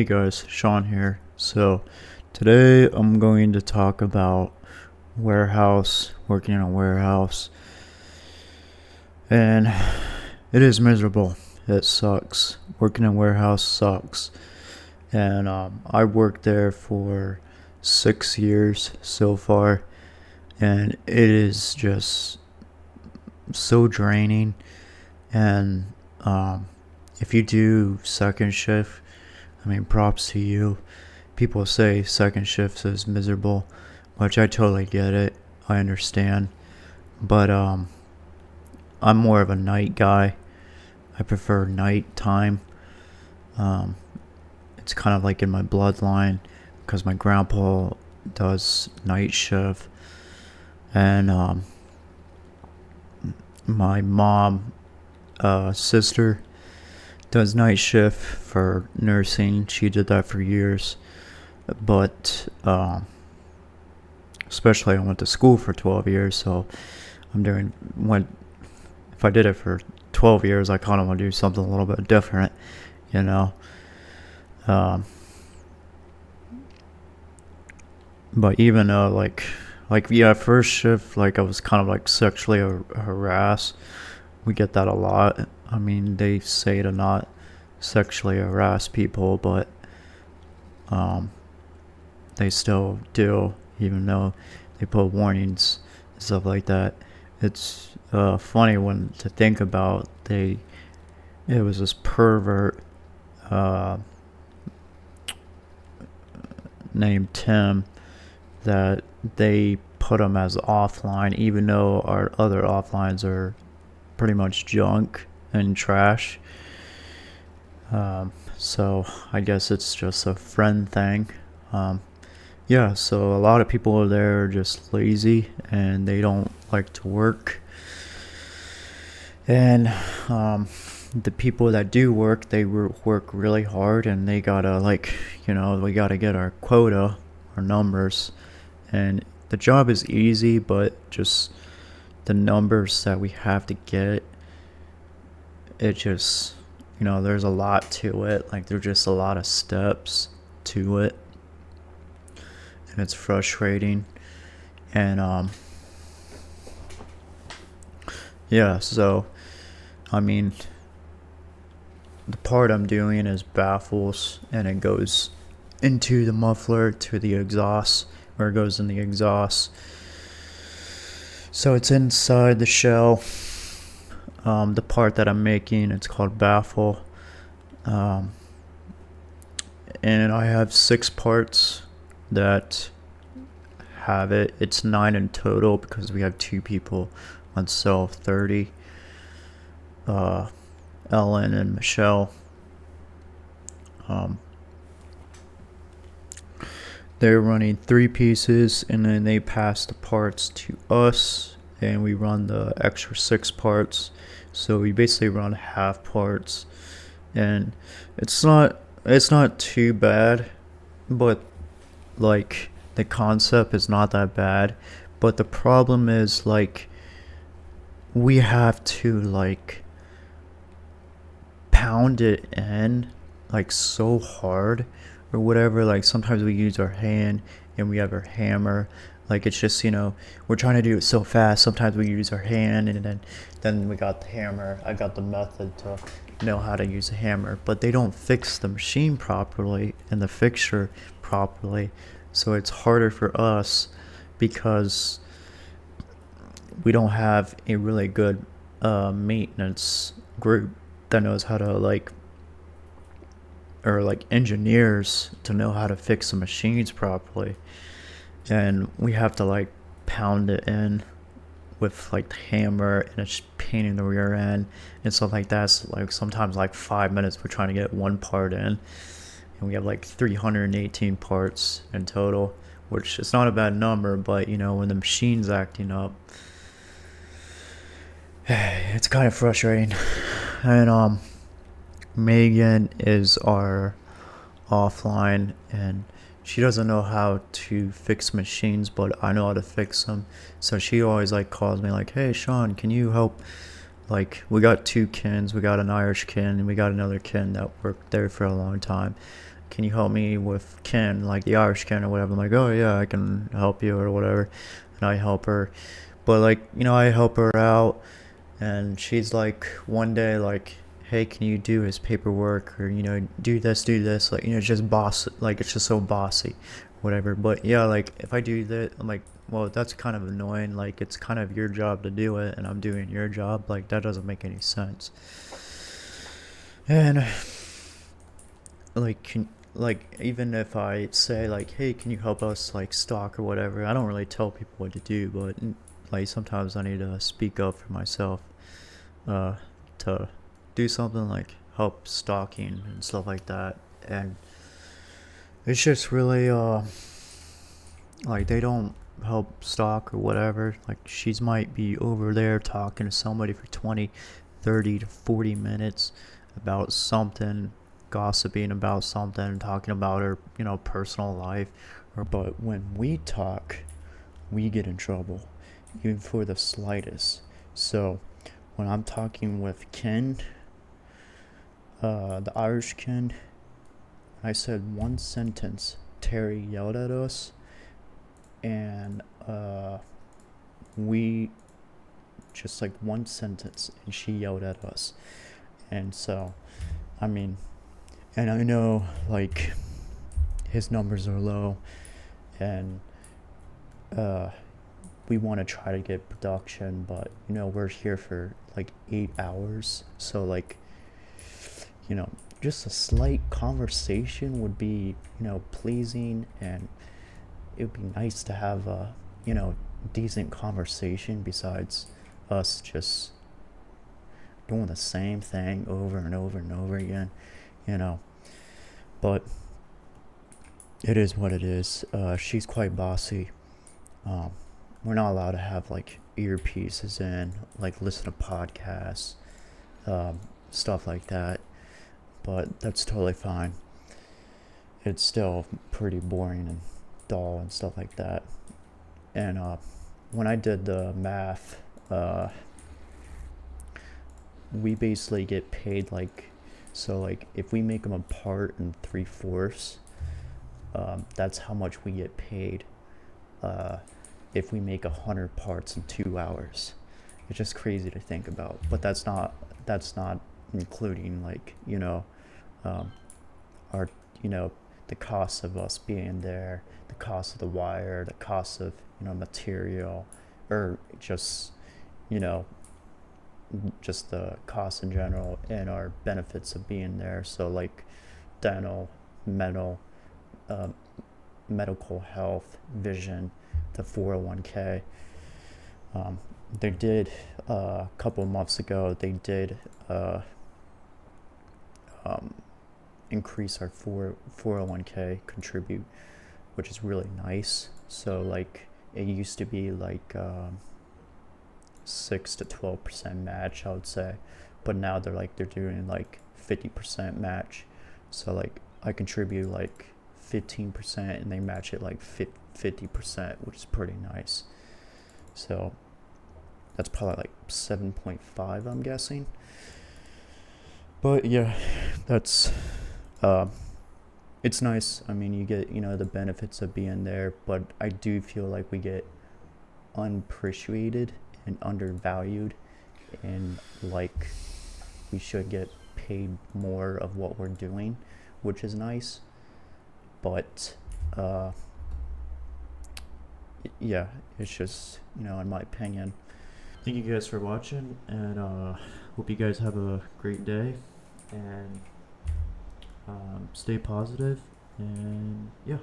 Hey guys, Sean here. So today I'm going to talk about working in a warehouse, and it is miserable. It sucks. Working in a warehouse sucks, and I worked there for 6 years so far, and it is just so draining. And if you do second shift, I mean, props to you. People say second shift is miserable, which I totally get it. I understand. But I'm more of a night guy. I prefer night time. Um, it's kind of like in my bloodline because my grandpa does night shift, and my mom, sister, does night shift for nursing. She did that for years, but especially I went to school for 12 years, so I'm doing when if I did it for 12 years, I kind of want to do something a little bit different, you know. Um, but even yeah, first shift, like I was kind of like sexually harassed. We get that a lot. I mean, they say to not sexually harass people, but um, they still do, even though they put warnings and stuff like that. It's funny when to think about. It was this pervert uh, named Tim that they put him as offline, even though our other offlines are pretty much junk and trash. So I guess it's just a friend thing. Um, yeah, so a lot of people are there are just lazy and they don't like to work. And the people that do work, they work really hard, and they gotta we gotta get our quota, our numbers, and the job is easy, but just the numbers that we have to get, it just there's a lot to it. Like there's just a lot of steps to it, and it's frustrating. And yeah, so I mean, the part I'm doing is baffles, and it goes into the muffler to the exhaust, where it goes in the exhaust. So it's inside the shell. The part that I'm making, it's called baffle. Um, and I have 6 parts that have it. It's 9 in total because we have 2 people on cell 30. Ellen and Michelle. Um, they're running 3 pieces, and then they pass the parts to us, and we run the extra 6 parts. So we basically run half parts, and it's not too bad, but like the concept is not that bad. But the problem is, like, we have to like pound it in like so hard or whatever. Like sometimes we use our hand and we have our hammer. Like it's just we're trying to do it so fast. Sometimes we use our hand, and then we got the hammer. I got the method to know how to use a hammer, but they don't fix the machine properly and the fixture properly, so it's harder for us because we don't have a really good maintenance group that knows how to like engineers to know how to fix the machines properly. And we have to like pound it in with like the hammer, and it's painting the rear end and stuff like that. So like sometimes like 5 minutes we're trying to get one part in, and we have like 318 parts in total, which is not a bad number. But when the machine's acting up, it's kind of frustrating. And Megan is our offline, and she doesn't know how to fix machines, but I know how to fix them. So she always like calls me like, "Hey Sean, can you help?" Like we got 2 kins, we got an Irish kin and we got another kin that worked there for a long time, can you help me with Ken, like the Irish Ken or whatever? I'm like, oh yeah, I can help you or whatever, and I help her. But like, I help her out, and she's like, one day like, hey, can you do his paperwork, or do this, like, it's just boss, like it's just so bossy, whatever. But yeah, like if I do that, I'm like, well, that's kind of annoying. Like it's kind of your job to do it, and I'm doing your job. Like that doesn't make any sense. And like even if I say like, hey, can you help us like stock or whatever, I don't really tell people what to do, but like sometimes I need to speak up for myself, uh to do something like help stalking and stuff like that. And it's just really like they don't help stock or whatever. Like she's might be over there talking to somebody for 20, 30 to 40 minutes about something, gossiping about something, talking about her, personal life. But when we talk, we get in trouble, even for the slightest. So when I'm talking with Ken, the Irish Ken, I said one sentence, Terry yelled at us, and we just like one sentence, and she yelled at us. And so, I mean, and I know like his numbers are low, and we want to try to get production, but we're here for like 8 hours, so like just a slight conversation would be pleasing, and it would be nice to have a decent conversation besides us just doing the same thing over and over and over again, but it is what it is. She's quite bossy. We're not allowed to have like earpieces in, like listen to podcasts, stuff like that, but that's totally fine. It's still pretty boring and dull and stuff like that. And when I did the math, we basically get paid like, so like if we make them apart in 3/4, that's how much we get paid if we make 100 parts in 2 hours. It's just crazy to think about, but that's not including like our the cost of us being there, the cost of the wire, the cost of material, or just just the cost in general, and our benefits of being there. So like dental, medical health, vision, the 401k. They did a couple of months ago, they did increase our 401k contribute, which is really nice. So like it used to be like 6 to 12% match, I would say, but now they're doing like 50% match. So like I contribute like 15% and they match it like 50%, which is pretty nice. So that's probably like 7.5, I'm guessing. But yeah, that's it's nice. I mean, you get the benefits of being there, but I do feel like we get unappreciated and undervalued, and like we should get paid more of what we're doing, which is nice. But yeah, it's just in my opinion. Thank you guys for watching, and hope you guys have a great day, and stay positive, and yeah.